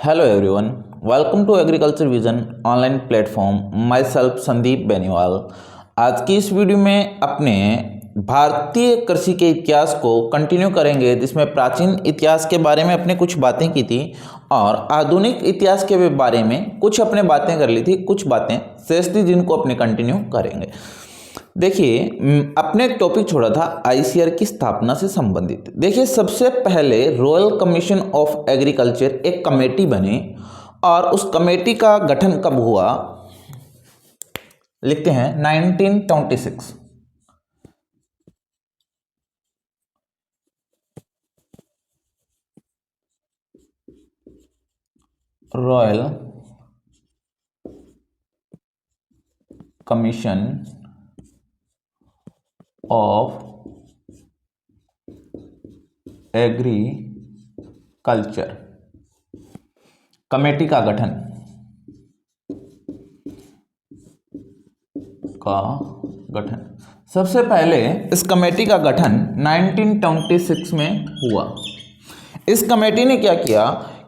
Hello everyone, welcome to Agriculture Vision online platform. My self Sandeep Beniwal. आज की इस video में अपने भारतीय कृषि के इतिहास को कंटिन्यू करेंगे, जिसमें प्राचीन इतिहास के बारे में अपने कुछ बातें की थी और आधुनिक इतिहास के बारे में कुछ अपने बातें कर ली थी, कुछ बातें शेष थी जिनको अपने कंटिन्यू करेंगे। देखिए, अपने टॉपिक छोड़ा था आईसीआर की स्थापना से संबंधित। देखिए, सबसे पहले रॉयल कमीशन ऑफ एग्रीकल्चर एक कमेटी बनी और उस कमेटी का गठन कब हुआ, लिखते हैं 1926। Royal commission of agriculture committee का गठन सबसे पहले इस कमेटी का गठन 1926 में हुआ। इस कमेटी ने क्या किया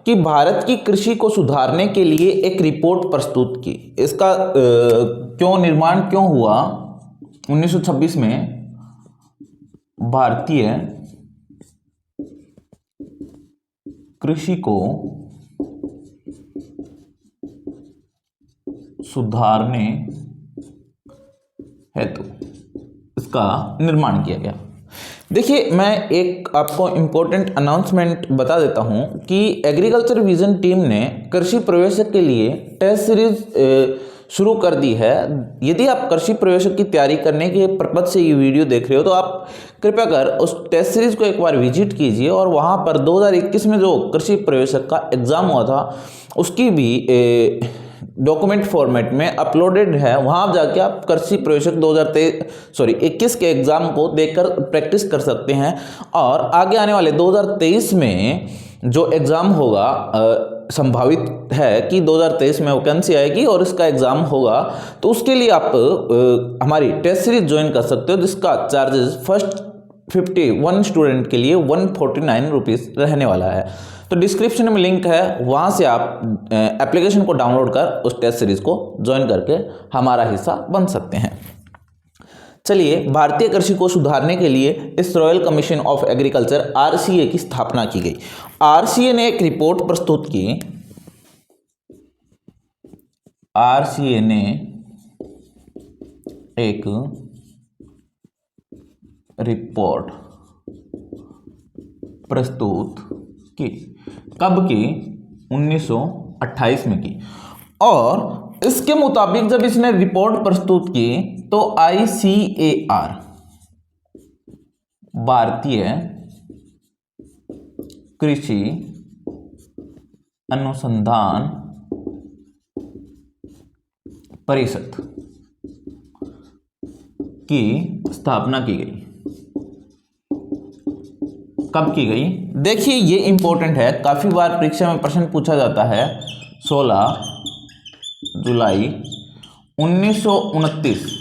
कि भारत की कृषि को सुधारने के लिए एक रिपोर्ट प्रस्तुत की। इसका निर्माण क्यों हुआ 1926 में, भारतीय कृषि को सुधारने हेतु इसका निर्माण किया गया। देखिए, मैं एक आपको इम्पोर्टेंट अनाउंसमेंट बता देता हूं कि एग्रीकल्चर विजन टीम ने कृषि प्रवेशक के लिए टेस्ट सीरीज शुरू कर दी है। यदि आप कृषि प्रवेशक की तैयारी करने के पर्पज से ये वीडियो देख रहे हो तो आप कृपया कर उस टेस्ट सीरीज को एक बार विजिट कीजिए और वहाँ पर 2021 में जो कृषि प्रवेशक का एग्ज़ाम हुआ था उसकी भी डॉक्यूमेंट फॉर्मेट में अपलोडेड है। वहाँ जाके आप कृषि प्रवेशक 2021 के एग्ज़ाम को देखकर प्रैक्टिस कर सकते हैं और आगे आने वाले 2023 में जो एग्ज़ाम होगा, संभावित है कि 2023 में वैकेंसी आएगी और इसका एग्ज़ाम होगा, तो उसके लिए आप हमारी टेस्ट सीरीज ज्वाइन कर सकते हो, जिसका चार्जेस फर्स्ट 51 स्टूडेंट के लिए 149 रुपीज़ रहने वाला है। तो डिस्क्रिप्शन में लिंक है, वहाँ से आप एप्लीकेशन को डाउनलोड कर उस टेस्ट सीरीज को ज्वाइन करके हमारा हिस्सा बन सकते हैं। चलिए, भारतीय कृषि को सुधारने के लिए इस royal commission of agriculture RCA की स्थापना की गई। आरसीए ने एक रिपोर्ट प्रस्तुत की। आरसीए ने एक रिपोर्ट प्रस्तुत की। कब की? 1928 में की। और इसके मुताबिक जब इसने रिपोर्ट प्रस्तुत की तो आईसीएआर, भारतीय कृषि अनुसंधान परिषद की स्थापना की गई। कब की गई? देखिए, ये इंपॉर्टेंट है, काफी बार परीक्षा में प्रश्न पूछा जाता है। 16 जुलाई 1929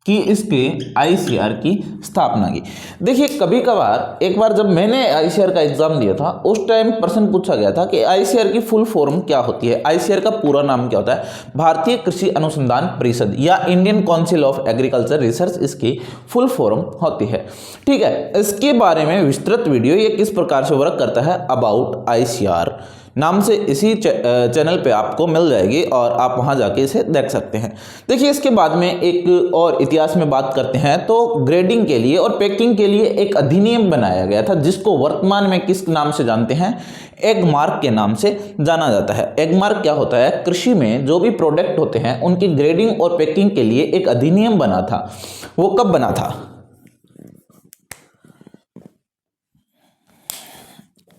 की इसके आईसीआर की स्थापना की। देखिए, कभी कभार एक बार जब मैंने आईसीआर का एग्जाम दिया था उस टाइम प्रश्न पूछा गया था कि आईसीआर की फुल फॉर्म क्या होती है, आईसीआर का पूरा नाम क्या होता है। भारतीय कृषि अनुसंधान परिषद या Indian council of agriculture research इसकी फुल फॉर्म होती है। ठीक है, इसके बारे में विस्तृत वीडियो ये किस प्रकार से वर्क करता है अबाउट आईसीआर नाम से इसी चैनल पे आपको मिल जाएगी और आप वहां जाके इसे देख सकते हैं। देखिए, इसके बाद में एक और इतिहास में बात करते हैं तो ग्रेडिंग के लिए और पैकिंग के लिए एक अधिनियम बनाया गया था, जिसको वर्तमान में किस नाम से जानते हैं? एग मार्क के नाम से जाना जाता है। एग मार्क क्या होता है? कृषि में जो भी प्रोडक्ट होते हैं उनकी ग्रेडिंग और पैकिंग के लिए एक अधिनियम बना था। वो कब बना था?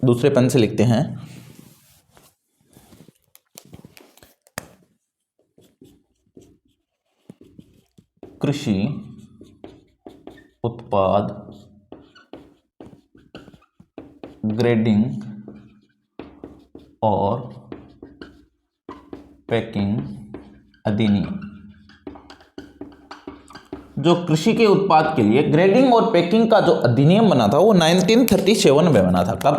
दूसरे पेन से लिखते हैं। कृषि उत्पाद ग्रेडिंग और पैकिंग अधिनियम। जो कृषि के उत्पाद के लिए ग्रेडिंग और पैकिंग का जो अधिनियम बना था वो 1937 में बना था। कब?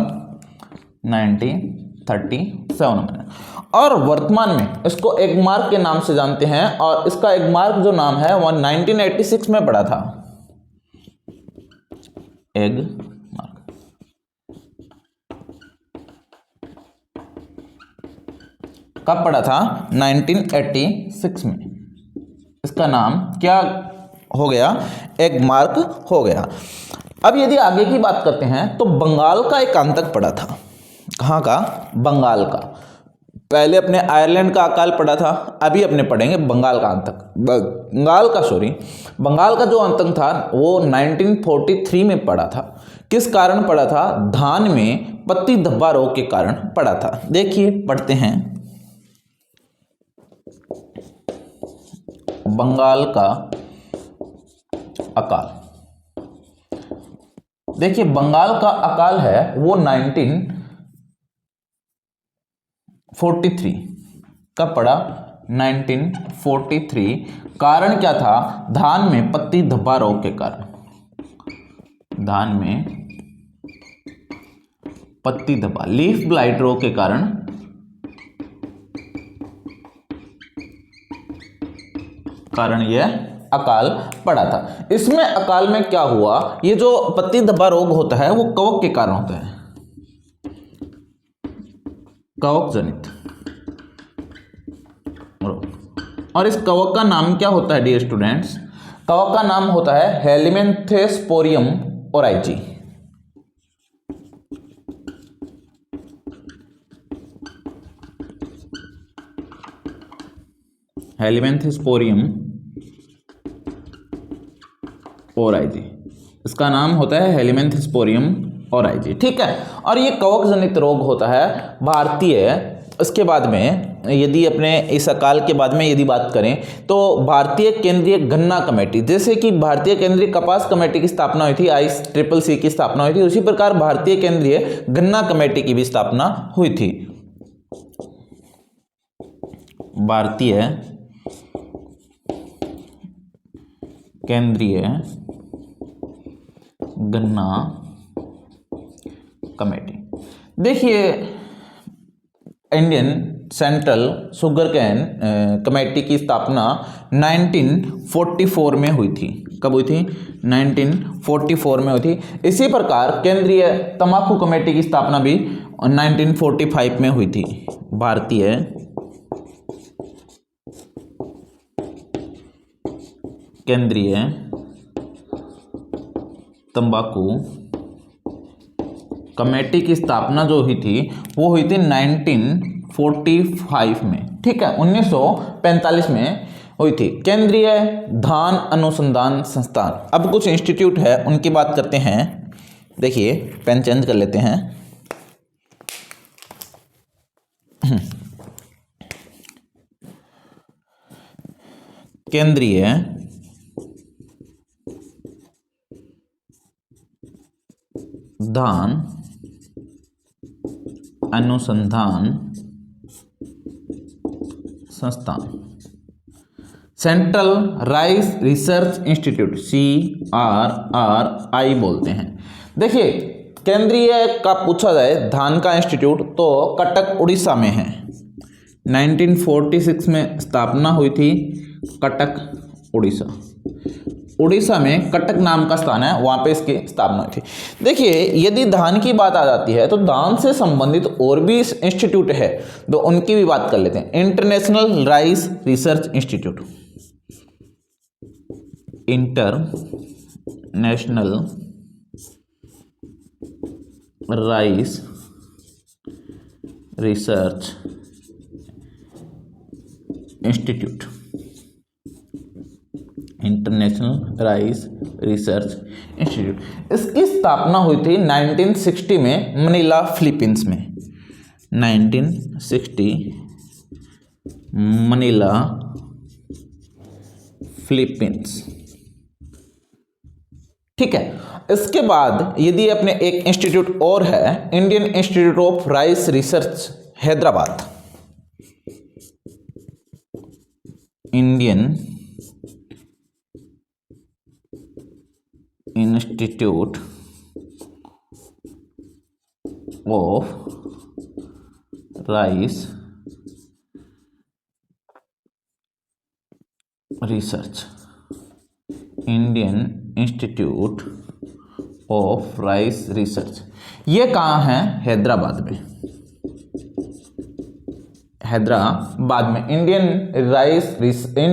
1937 7 महीने। और वर्तमान में इसको एगमार्क के नाम से जानते हैं और इसका एगमार्क जो नाम है वह 1986 में पड़ा था। एगमार्क कब पड़ा था? 1986 में। इसका नाम क्या हो गया? एगमार्क हो गया। अब यदि आगे की बात करते हैं तो बंगाल का एक आतंक पड़ा था। कहाँ का? बंगाल का। पहले अपने आयरलैंड का अकाल पड़ा था, अभी अपने पढ़ेंगे बंगाल का आतंक। बंगाल का जो आतंक था वो 1943 में पड़ा था। किस कारण पड़ा था? धान में पत्ती धब्बा रोग के कारण पड़ा था। देखिए पढ़ते हैं, बंगाल का अकाल। देखिए बंगाल का अकाल है वो 1943 कब पड़ा? 1943। कारण क्या था? धान में पत्ती धब्बा रोग के कारण। धान में पत्ती धब्बा, लीफ ब्लाइट रोग के कारण यह अकाल पड़ा था। इसमें अकाल में क्या हुआ? ये जो पत्ती धब्बा रोग होता है वो कवक के कारण होता है, कवक जनित रोग। और इस कवक का नाम क्या होता है डियर स्टूडेंट्स? कवक का नाम होता है हेलिमेंथेस्पोरियम ओराइजी। हेलिमेंथेस्पोरियम ओराइजी, इसका नाम होता है हेलिमेंथेस्पोरियम ओराइजी। ठीक है। और ये कवक जनित रोग होता है भारतीय। इसके बाद में यदि अपने इस अकाल के बाद में यदि बात करें तो भारतीय केंद्रीय गन्ना कमेटी, जैसे कि भारतीय केंद्रीय कपास कमेटी की स्थापना हुई थी, ICCC की स्थापना हुई थी, उसी प्रकार भारतीय केंद्रीय गन्ना कमेटी की भी स्थापना हुई थी। भारतीय केंद्रीय गन्ना कमेटी। देखिए Indian central sugar cane committee की स्थापना 1944 में हुई थी। कब हुई थी? 1944 में हुई थी। इसी प्रकार केंद्रीय तंबाकू कमेटी की स्थापना भी 1945 में हुई थी। भारतीय केंद्रीय तंबाकू कमेटी की स्थापना जो हुई थी वो हुई थी 1945 में। ठीक है, 1945 में हुई थी। केंद्रीय धान अनुसंधान संस्थान, अब कुछ इंस्टीट्यूट है उनकी बात करते हैं। देखिए पेन चेंज कर लेते हैं। केंद्रीय धान अनुसंधान संस्थान, central rice research institute, CRRI बोलते हैं। देखिए केंद्रीय का पूछा जाए धान का इंस्टीट्यूट तो कटक उड़ीसा में है। 1946 में स्थापना हुई थी, कटक उड़ीसा। उड़ीसा में कटक नाम का स्थान है, वहां पे इसकी स्थापना हुई थी। देखिए यदि धान की बात आ जाती है तो धान से संबंधित और भी इंस्टीट्यूट है तो उनकी भी बात कर लेते हैं। International rice research institute, international rice research institute, international rice research institute. इसकी स्थापना हुई थी 1960 में मनीला फिलीपींस में। 1960 मनीला फिलीपींस। ठीक है। इसके बाद यदि अपने एक इंस्टीट्यूट और है, Indian institute of rice research Hyderabad, Indian institute of rice research, Indian institute of rice research. ये कहाँ है? हैदराबाद में। हैदराबाद में Indian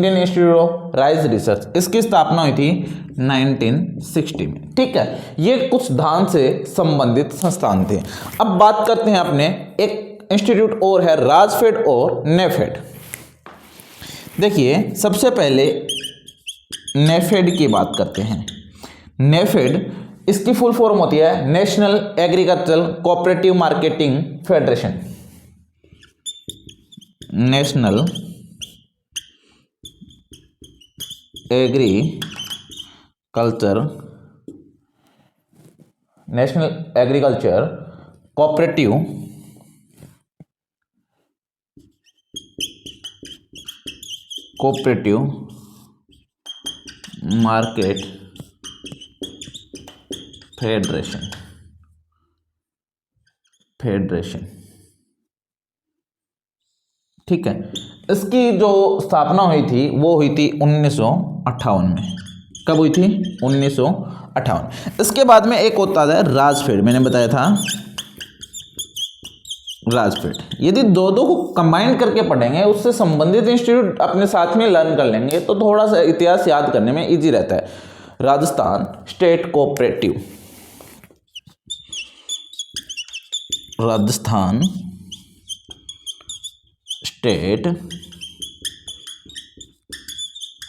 institute of rice research, इसकी स्थापना हुई थी 1960 में। ठीक है, ये कुछ धान से संबंधित संस्थान थे। अब बात करते हैं अपने एक इंस्टीट्यूट और है, राजफेड और नेफेड। देखिए सबसे पहले नेफेड की बात करते हैं। नेफेड, इसकी फुल फॉर्म होती है national agricultural cooperative marketing federation. National agriculture cooperative market federation. ठीक है, इसकी जो स्थापना हुई थी वो हुई थी 1958 में। कब हुई थी? 1958। इसके बाद में एक होता है राजफेड, मैंने बताया था राजफेड। यदि दो को कंबाइन करके पढ़ेंगे, उससे संबंधित इंस्टीट्यूट अपने साथ में लर्न कर लेंगे तो थोड़ा सा इतिहास याद करने में इजी रहता है। Rajasthan state cooperative, Rajasthan state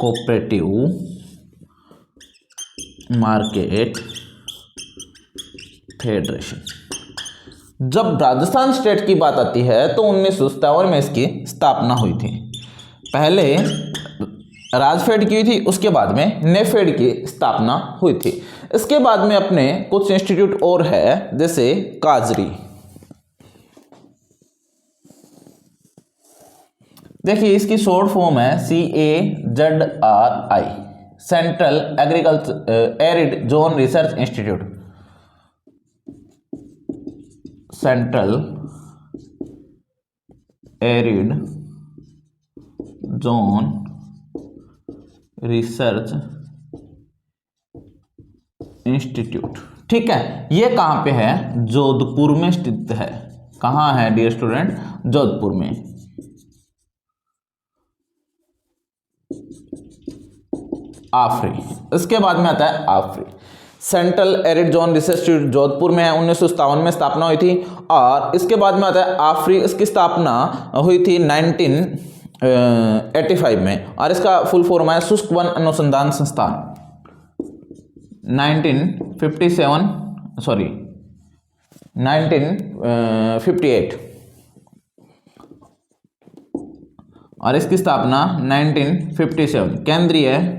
cooperative market federation. जब राजस्थान स्टेट की बात आती है तो 1957 में इसकी स्थापना हुई थी। पहले राजफेड की हुई थी, उसके बाद में नेफेड की स्थापना हुई थी। इसके बाद में अपने कुछ इंस्टीट्यूट और है, जैसे काजरी। देखिए इसकी शॉर्ट फॉर्म है CAZRI, central agriculture arid zone research institute. Central arid zone research institute. ठीक है, ये कहां पे है? जोधपुर में स्थित है। कहां है डियर स्टूडेंट? जोधपुर में। आफरी, इसके बाद में आता है AFRI, central arid zone research institute Jodhpur में है। 1957 में स्थापना हुई थी। और इसके बाद में आता है आफरी, इसकी स्थापना हुई थी 1985 में। और इसका फुल फॉर्म है शुष्क वन अनुसंधान संस्थान। 1958 और इसकी स्थापना 1957। केंद्रीय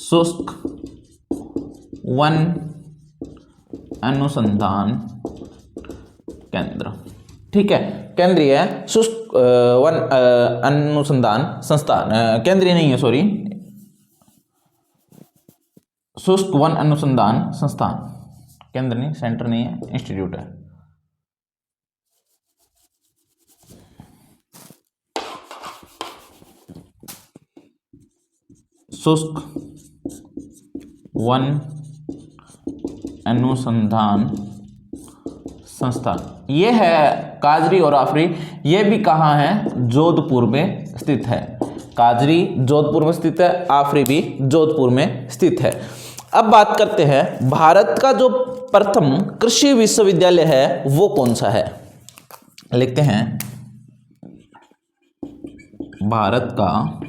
शुष्क वन अनुसंधान केंद्र। ठीक है, केंद्रीय शुष्क वन अनुसंधान संस्थान, केंद्रीय नहीं है, सॉरी, शुष्क वन अनुसंधान संस्थान। केंद्र नहीं, सेंटर नहीं है, इंस्टीट्यूट है। शुष्क वन अनुसंधान संस्थान, ये है काजरी और आफरी। ये भी कहाँ है? जोधपुर में स्थित है। काजरी जोधपुर में स्थित है, आफरी भी जोधपुर में स्थित है। अब बात करते हैं भारत का जो प्रथम कृषि विश्वविद्यालय है वो कौन सा है। लिखते हैं भारत का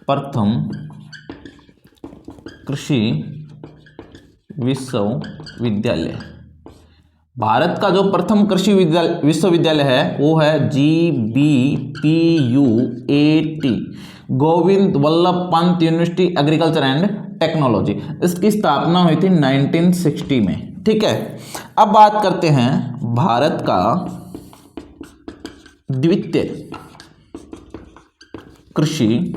प्रथम कृषि विश्वविद्यालय। भारत का जो प्रथम कृषि विश्वविद्यालय है वो है GBPUAT, Govind Vallabh Pant university agriculture and technology. इसकी स्थापना हुई थी 1960 में। ठीक है, अब बात करते हैं भारत का द्वितीय कृषि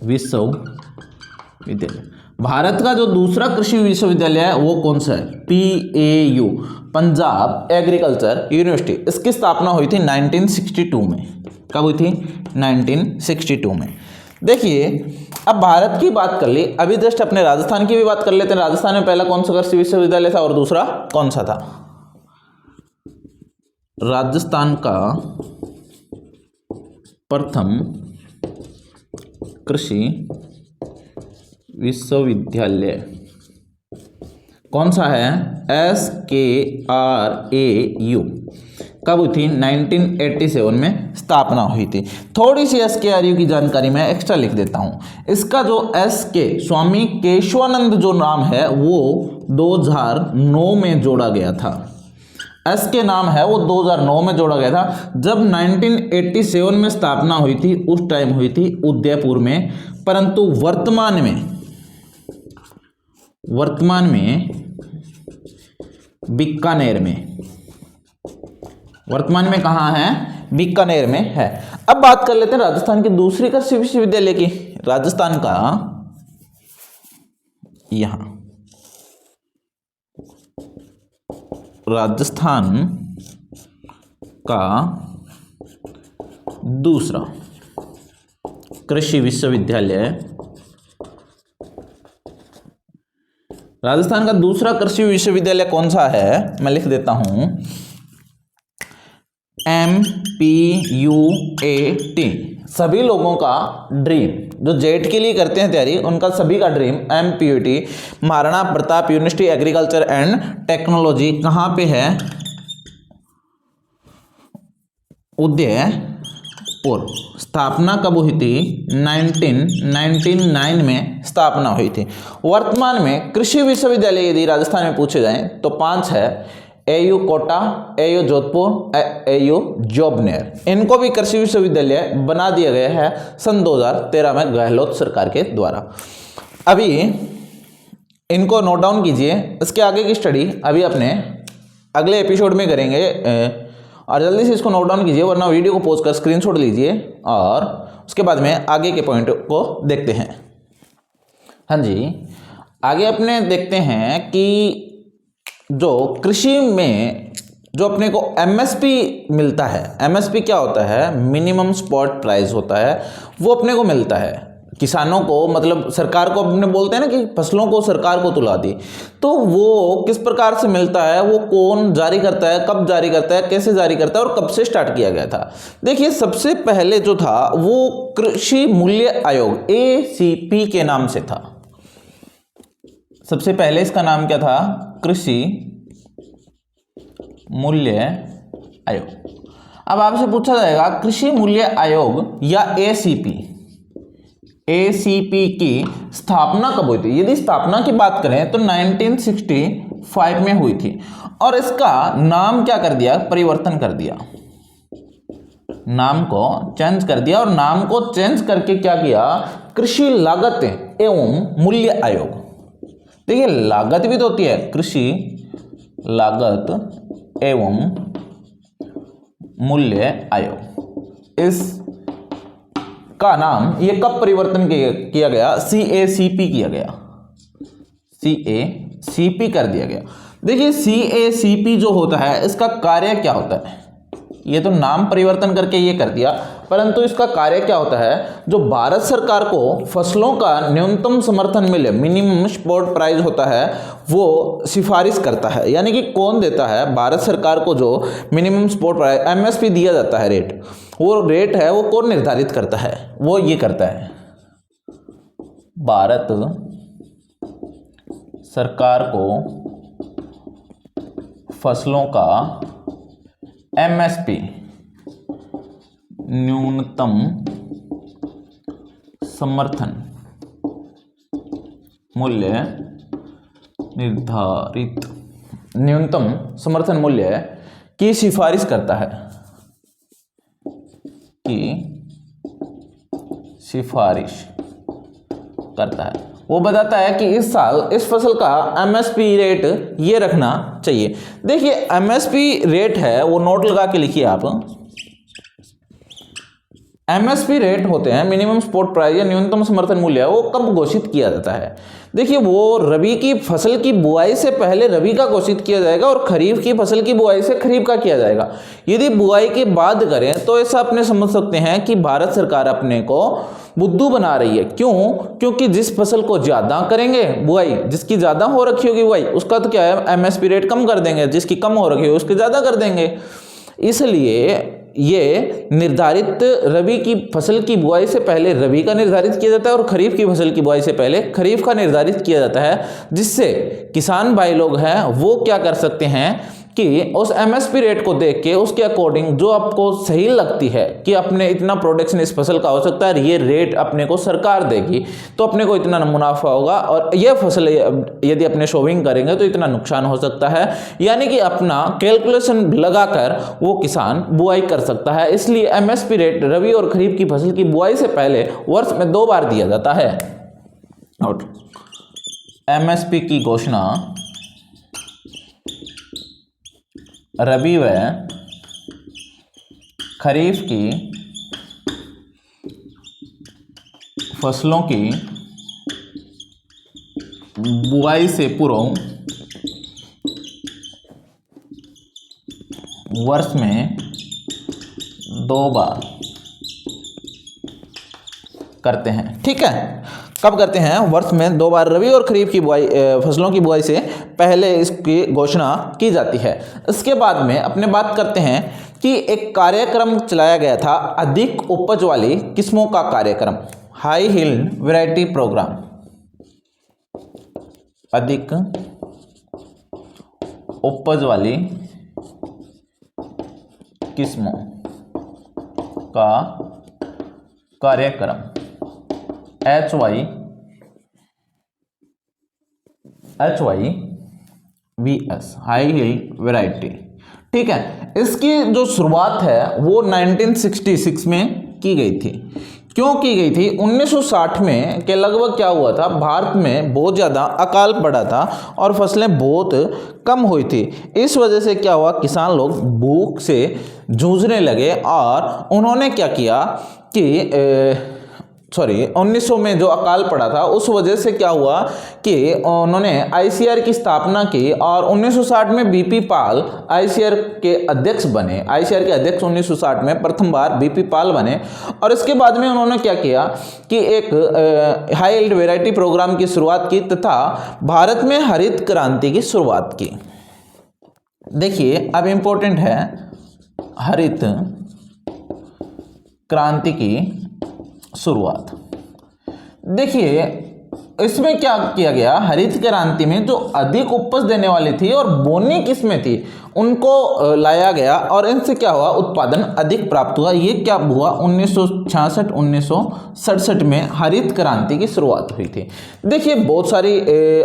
विश्वविद्यालय। भारत का जो दूसरा कृषि विश्वविद्यालय है वो कौन सा है? PAU, पंजाब एग्रीकल्चर यूनिवर्सिटी, इसकी स्थापना हुई थी 1962 में। कब हुई थी? 1962 में। देखिए अब भारत की बात कर ली, अभी जस्ट अपने राजस्थान की भी बात कर लेते हैं। राजस्थान में पहला कौन सा कृषि विश्वविद्यालय था और दूसरा कौन सा था? राजस्थान का प्रथम कृषि विश्वविद्यालय कौन सा है? SKRAU। कब हुई थी? 1987 में स्थापना हुई थी। थोड़ी सी SKRU की जानकारी मैं एक्स्ट्रा लिख देता हूं। इसका जो SK स्वामी केशवानंद जो नाम है वो 2009 में जोड़ा गया था। SK नाम है वो 2009 में जोड़ा गया था। जब 1987 में स्थापना हुई थी उस टाइम हुई थी उदयपुर में, परंतु वर्तमान में बीकानेर में, वर्तमान में कहाँ है? बीकानेर में है। अब बात कर लेते हैं राजस्थान की दूसरी कृषि विश्वविद्यालय की। राजस्थान का यहां राजस्थान का दूसरा कृषि विश्वविद्यालय, राजस्थान का दूसरा कृषि विश्वविद्यालय कौन सा है? मैं लिख देता हूं MPUAT। सभी लोगों का ड्रीम, जो जेट के लिए करते हैं तैयारी, उनका सभी का dream MPUAT, Maharana Pratap university agriculture and technology. कहाँ पे है? उदयपुर। स्थापना कब हुई थी? 1999 में स्थापना हुई थी। वर्तमान में कृषि विश्वविद्यालय यदि राजस्थान में पूछे जाएं तो 5 है। AU Kota, AU Jodhpur, AU Jobner. इनको भी कृषि विश्वविद्यालय बना दिया गया है सन 2013 में गहलोत सरकार के द्वारा। अभी इनको नोट डाउन कीजिए। इसके आगे की स्टडी अभी अपने अगले एपिसोड में करेंगे और जल्दी से इसको नोट डाउन कीजिए, वरना वीडियो को पॉज कर स्क्रीनशॉट लीजिए और उसके बाद में आगे के पॉइंट को देखते हैं। हाँ जी, आगे अपने देखते हैं कि जो कृषि में जो अपने को MSP मिलता है, MSP क्या होता है? मिनिमम स्पॉट प्राइस होता है, वो अपने को मिलता है किसानों को, मतलब सरकार को। अपने बोलते हैं ना कि फसलों को सरकार को तुला दी, तो वो किस प्रकार से मिलता है, वो कौन जारी करता है, कब जारी करता है, कैसे जारी करता है और कब से स्टार्ट किया गया था? देखिए सबसे पहले जो था वो कृषि मूल्य आयोग ACP के नाम से था। सबसे पहले इसका नाम क्या था? कृषि मूल्य आयोग। अब आपसे पूछा जाएगा कृषि मूल्य आयोग या ACP की स्थापना कब हुई थी? यदि स्थापना की बात करें तो 1965 में हुई थी और इसका नाम क्या कर दिया? परिवर्तन कर दिया, नाम को चेंज कर दिया। और नाम को चेंज करके क्या किया? कृषि लागत एवं मूल्य आयोग। देखिए लागत भी तो होती है, कृषि लागत एवं मूल्य आयोग। इस का नाम ये कब परिवर्तन किया गया? CACP किया गया, CACP कर दिया गया। देखिए CACP जो होता है इसका कार्य क्या होता है? ये तो नाम परिवर्तन करके ये कर दिया, परंतु इसका कार्य क्या होता है? जो भारत सरकार को फसलों का न्यूनतम समर्थन मूल्य, मिनिमम सपोर्ट प्राइस होता है, वो सिफारिश करता है। यानी कि कौन देता है? भारत सरकार को जो मिनिमम सपोर्ट प्राइस MSP दिया जाता है, रेट, वो रेट है वो कौन निर्धारित करता है? वो ये करता है भारत सरकार को फसलों का MSP न्यूनतम समर्थन मूल्य निर्धारित, न्यूनतम समर्थन मूल्य की सिफारिश करता है, की सिफारिश करता है। वो बताता है कि इस साल इस फसल का MSP रेट ये रखना चाहिए। देखिए MSP रेट है वो नोट लगा के लिखिए आप, एमएसपी रेट होते हैं, मिनिमम सपोर्ट प्राइस या न्यूनतम समर्थन मूल्य, वो कब घोषित किया जाता है? देखिए वो रबी की फसल की बुआई से पहले रबी का घोषित किया जाएगा और खरीफ की फसल की बुआई से खरीफ का किया जाएगा। यदि बुआई के बाद करें तो ऐसा अपने समझ सकते हैं कि भारत सरकार अपने को बुद्धू बना रही है। क्यों? क्योंकि जिस फसल को ज्यादा करेंगे बुआई, जिसकी ज्यादा हो रखी होगी बुआई, उसका तो क्या है, एमएसपी रेट कम कर देंगे, जिसकी कम हो रखी है उसके ज्यादा कर देंगे। इसलिए ये निर्धारित रबी की फसल की बुआई से पहले रबी का निर्धारित किया जाता है और खरीफ की फसल की बुआई से पहले खरीफ का निर्धारित किया जाता है, जिससे किसान भाई लोग हैं वो क्या कर सकते हैं कि उस एमएसपी रेट को देख के उसके अकॉर्डिंग जो आपको सही लगती है कि अपने इतना प्रोडक्शन इस फसल का हो सकता है, ये रेट अपने को सरकार देगी तो अपने को इतना मुनाफा होगा, और यह फसल यदि अपने शोविंग करेंगे तो इतना नुकसान हो सकता है। यानी कि अपना कैलकुलेशन लगाकर वो किसान बुआई कर सकता है। इसलिए एमएसपी रेट रबी और खरीफ की फसल की बुआई से पहले वर्ष में 2 बार दिया जाता है। और एमएसपी की घोषणा रबी व खरीफ की फसलों की बुआई से पूर्व वर्ष में 2 बार करते हैं। ठीक है, कब करते हैं? वर्ष में 2 बार रबी और खरीफ की बुआई, फसलों की बुआई से पहले इसकी घोषणा की जाती है। इसके बाद में अपने बात करते हैं कि एक कार्यक्रम चलाया गया था, अधिक उपज वाली किस्मों का कार्यक्रम, हाई यील्ड वैरायटी प्रोग्राम। अधिक उपज वाली किस्मों का कार्यक्रम, HYVS, हाई यील्ड वैरायटी। ठीक है, इसकी जो शुरुआत है वो 1966 में की गई थी। क्यों की गई थी? 1960 में के लगभग क्या हुआ था, भारत में बहुत ज़्यादा अकाल पड़ा था और फसलें बहुत कम हुई थी। इस वजह से क्या हुआ, किसान लोग भूख से जूझने लगे और उन्होंने क्या किया कि 1900 में जो अकाल पड़ा था उस वजह से क्या हुआ कि उन्होंने आईसीआर की स्थापना की और 1960 में बीपी पाल आईसीआर के अध्यक्ष बने। आईसीआर के अध्यक्ष 1960 में प्रथम बार बीपी पाल बने और इसके बाद में उन्होंने क्या किया कि एक हाई यील्ड वैरायटी प्रोग्राम की शुरुआत की तथा भारत में हरित क्रांति की शुरुआत की। देखिए अब इंपॉर्टेंट है हरित क्रांति की शुरुआत। देखिए इसमें क्या किया गया, हरित क्रांति में जो अधिक उपज देने वाली थी और बोनी किस्में थी उनको लाया गया और इनसे क्या हुआ, उत्पादन अधिक प्राप्त हुआ। ये क्या हुआ, 1966-1967 में हरित क्रांति की शुरुआत हुई थी। देखिए बहुत सारी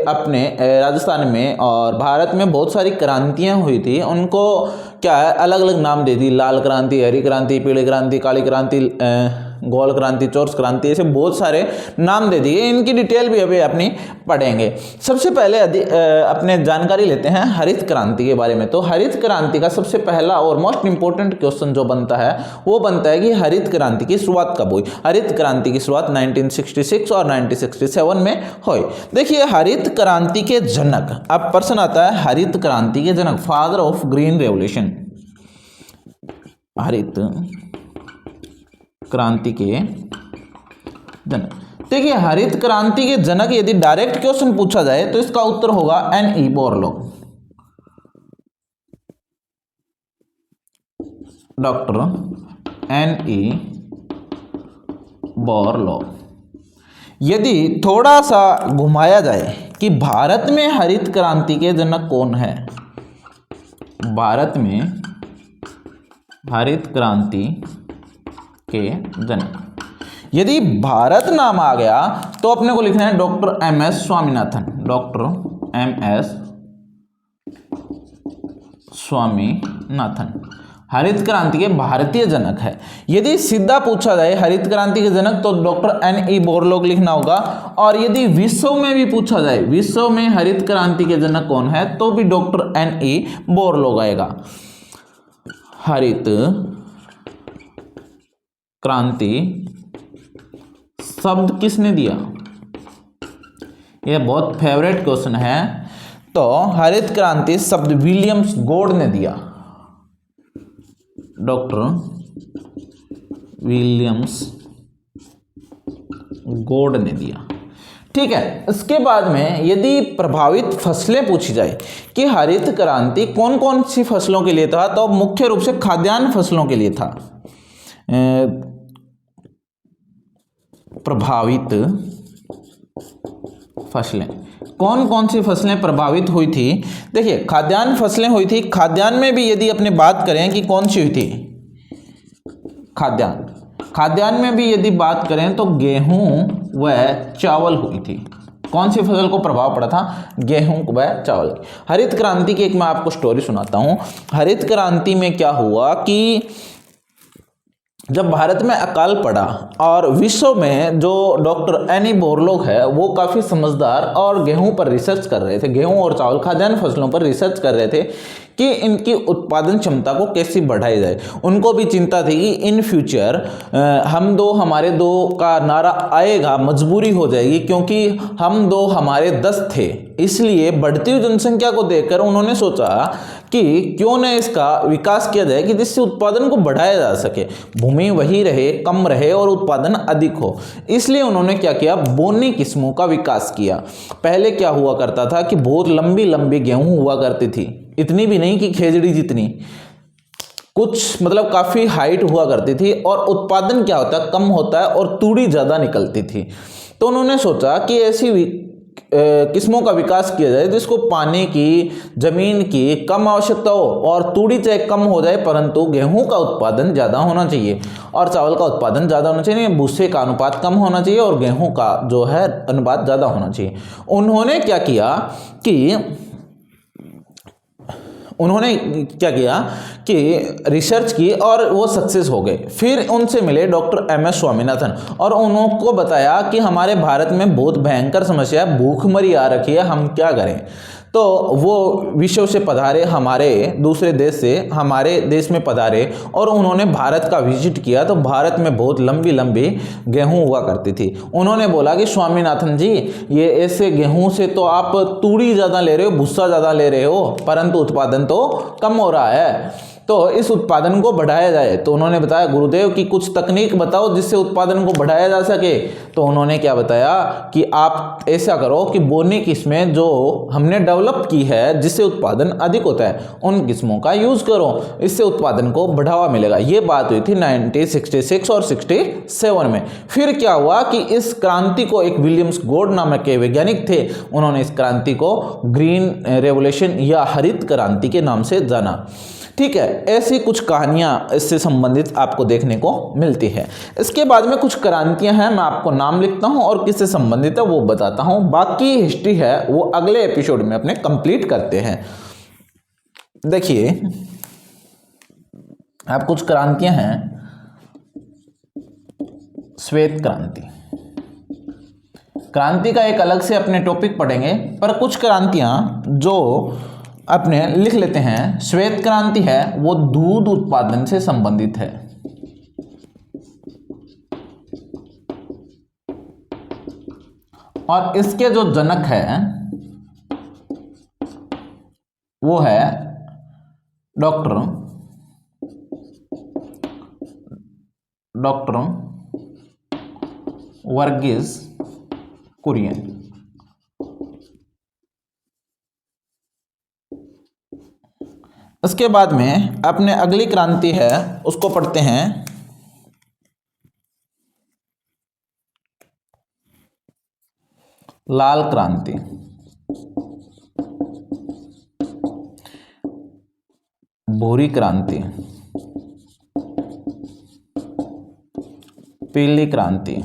अपने राजस्थान में और भारत में बहुत सारी क्रांतियां हुई थी, उनको क्या है अलग अलग नाम दे दी, लाल क्रांति, हरी क्रांति, पीली क्रांति, काली क्रांति, गोल क्रांति, चौरस क्रांति, ऐसे बहुत सारे नाम दे दिए। इनकी डिटेल भी अभी अपनी पढ़ेंगे। सबसे पहले अपने जानकारी लेते हैं हरित क्रांति के बारे में। तो हरित क्रांति का सबसे पहला और मोस्ट इंपोर्टेंट क्वेश्चन जो बनता है वो बनता है कि हरित क्रांति की शुरुआत कब हुई। हरित क्रांति की शुरुआत 1966 और 1967 में हुई। देखिए हरित क्रांति के जनक, अब प्रश्न आता है हरित क्रांति के जनक, फादर ऑफ ग्रीन रेवोल्यूशन, हरित क्रांति के जनक। देखिए हरित क्रांति के जनक यदि डायरेक्ट क्वेश्चन पूछा जाए तो इसका उत्तर होगा NE. Borlaug, doctor NE. Borlaug. यदि थोड़ा सा घुमाया जाए कि भारत में हरित क्रांति के जनक कौन है, भारत में हरित क्रांति के जनक, यदि भारत नाम आ गया तो अपने को लिखना है doctor M S. Swaminathan, doctor M S. Swaminathan हरित क्रांति के भारतीय जनक है। यदि सीधा पूछा जाए हरित क्रांति के जनक तो डॉक्टर एन.ई. बोरलॉग लिखना होगा। और यदि विश्व में भी पूछा जाए विश्व में हरित क्रांति के जनक कौन है तो भी डॉक्टर एन.ई. बोरलॉग आएगा। हरित क्रांति शब्द किसने दिया? यह बहुत फेवरेट क्वेश्चन है। तो हरित क्रांति शब्द विलियम्स गोड ने दिया, डॉक्टर विलियम्स गोड ने दिया। ठीक है, इसके बाद में यदि प्रभावित फसलें पूछी जाए कि हरित क्रांति कौन कौन सी फसलों के लिए था, तो मुख्य रूप से खाद्यान्न फसलों के लिए था। प्रभावित फसलें, कौन कौन सी फसलें प्रभावित हुई थी? देखिए, खाद्यान्न फसलें हुई थी। खाद्यान्न में भी यदि अपने बात करें कि कौन सी हुई थी, खाद्यान्न में भी यदि बात करें तो गेहूं व चावल हुई थी। कौन सी फसल को प्रभाव पड़ा था? गेहूं व चावल। हरित क्रांति की एक मैं आपको स्टोरी सुनाता हूं। हरित क्रांति में क्या हुआ कि जब भारत में अकाल पड़ा और विश्व में जो डॉक्टर एनी बोरलॉग है वो काफ़ी समझदार और गेहूं पर रिसर्च कर रहे थे, गेहूं और चावल खाद्यान्न फसलों पर रिसर्च कर रहे थे कि इनकी उत्पादन क्षमता को कैसे बढ़ाई जाए। उनको भी चिंता थी कि इन फ्यूचर हम दो हमारे दो का नारा आएगा, मजबूरी हो जाएगी, क्योंकि हम दो हमारे 10 थे। इसलिए बढ़ती हुई जनसंख्या को देखकर उन्होंने सोचा कि क्यों न इसका विकास किया जाए कि जिससे उत्पादन को बढ़ाया जा सके, भूमि वही रहे, कम रहे और उत्पादन अधिक हो। इसलिए उन्होंने क्या किया, बोनी किस्मों का विकास किया। पहले क्या हुआ करता था कि बहुत लंबी लंबी गेहूं हुआ करती थी, इतनी भी नहीं कि खेजड़ी जितनी, कुछ मतलब काफी हाइट हुआ करती थी, और उत्पादन क्या होता है, कम होता है और तूड़ी ज्यादा निकलती थी। तो उन्होंने सोचा कि ऐसी किस्मों का विकास किया जाए जिसको पानी की, जमीन की कम आवश्यकता हो और तूड़ी चाहे कम हो जाए, परंतु गेहूं का उत्पादन ज़्यादा होना चाहिए और चावल का उत्पादन ज़्यादा होना चाहिए। भूसे का अनुपात कम होना चाहिए और गेहूं का जो है अनुपात ज़्यादा होना चाहिए। उन्होंने क्या किया कि रिसर्च की और वो सक्सेस हो गए। फिर उनसे मिले डॉक्टर एम एस स्वामीनाथन और उनको बताया कि हमारे भारत में बहुत भयंकर समस्या है, भूखमरी आ रखी है, हम क्या करें। तो वो विश्व से पधारे, हमारे दूसरे देश से हमारे देश में पधारे और उन्होंने भारत का विजिट किया। तो भारत में बहुत लंबी लंबी गेहूं हुआ करती थी। उन्होंने बोला कि स्वामीनाथन जी, ये ऐसे गेहूं से तो आप तूड़ी ज़्यादा ले रहे हो, भूसा ज़्यादा ले रहे हो, परंतु उत्पादन तो कम हो रहा है, तो इस उत्पादन को बढ़ाया जाए। तो उन्होंने बताया, गुरुदेव की कुछ तकनीक बताओ जिससे उत्पादन को बढ़ाया जा सके। तो उन्होंने क्या बताया कि आप ऐसा करो कि बोनी किस्में जो हमने डेवलप की है जिससे उत्पादन अधिक होता है, उन किस्मों का यूज़ करो, इससे उत्पादन को बढ़ावा मिलेगा। ये बात हुई थी 1966 और 67 में। फिर क्या हुआ कि इस क्रांति को एक विलियम्स गोड नामक के वैज्ञानिक थे, उन्होंने इस क्रांति को ग्रीन रेवोल्यूशन या हरित क्रांति के नाम से जाना। ठीक है, ऐसी कुछ कहानियां इससे संबंधित आपको देखने को मिलती है। इसके बाद में कुछ क्रांतियां हैं, मैं आपको नाम लिखता हूं और किससे संबंधित है वो बताता हूं। बाकी हिस्ट्री है वो अगले एपिसोड में अपने कंप्लीट करते हैं। देखिए, आप कुछ क्रांतियां हैं। श्वेत क्रांति, क्रांति का एक अलग से अपने टॉपिक पढ़ेंगे, पर कुछ क्रांतियां जो अपने लिख लेते हैं। श्वेत क्रांति है वो दूध उत्पादन से संबंधित है। और इसके जो जनक है वो है डॉक्टर वर्गीस कुरियन। इसके बाद में अपने अगली क्रांति है उसको पढ़ते हैं लाल क्रांति। भूरी क्रांति, पीली क्रांति।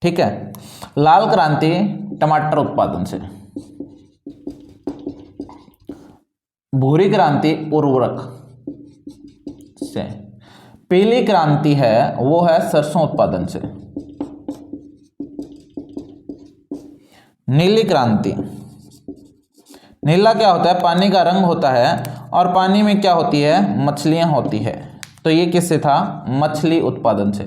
ठीक है, लाल क्रांति टमाटर उत्पादन से, भूरी क्रांति उर्वरक से, पीली क्रांति है वो है सरसों उत्पादन से, नीली क्रांति, नीला क्या होता है, पानी का रंग होता है और पानी में क्या होती है, मछलियां होती है। तो ये किससे था? मछली उत्पादन से।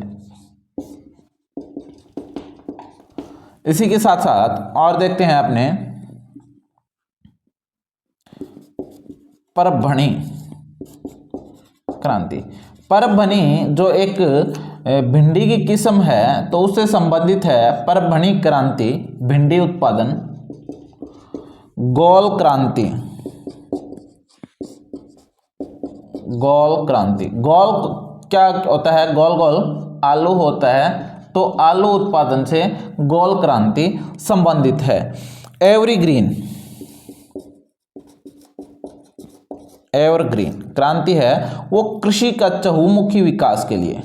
इसी के साथ साथ और देखते हैं अपने परभणी क्रांति। परभणी जो एक भिंडी की किस्म है तो उससे संबंधित है परभणी क्रांति, भिंडी उत्पादन। गौल क्रांति, गौल क्रांति, गौल क्या होता है? गोल गोल आलू होता है, तो आलू उत्पादन से गौल क्रांति संबंधित है। एवरग्रीन, एवरग्रीन क्रांति है वो कृषि का चहुमुखी विकास के लिए।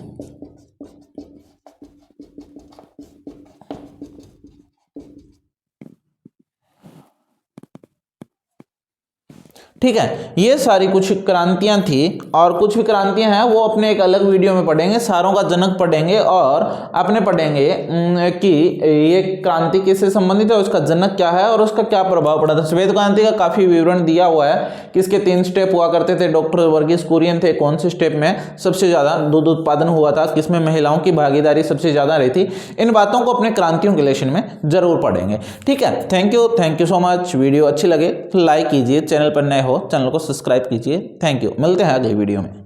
ठीक है, ये सारी कुछ क्रांतियां थी और कुछ भी क्रांतियां हैं वो अपने एक अलग वीडियो में पढ़ेंगे, सारों का जनक पढ़ेंगे और अपने पढ़ेंगे कि ये क्रांति किससे संबंधित है, उसका जनक क्या है और उसका क्या प्रभाव पड़ा था। श्वेत क्रांति का काफी विवरण दिया हुआ है कि इसके 3 स्टेप हुआ करते थे। डॉक्टर वर्गीस कुरियन थे, कौन से स्टेप में सबसे ज्यादा दूध उत्पादन हुआ था, किसमें महिलाओं की भागीदारी सबसे ज्यादा रही थी। इन बातों को अपने क्रांतियों के लेसन में जरूर पढ़ेंगे। ठीक है, thank you so much. Video अच्छी लगे लाइक कीजिए, चैनल पर नए हो चैनल को सब्सक्राइब कीजिए। थैंक यू, मिलते हैं अगली वीडियो में।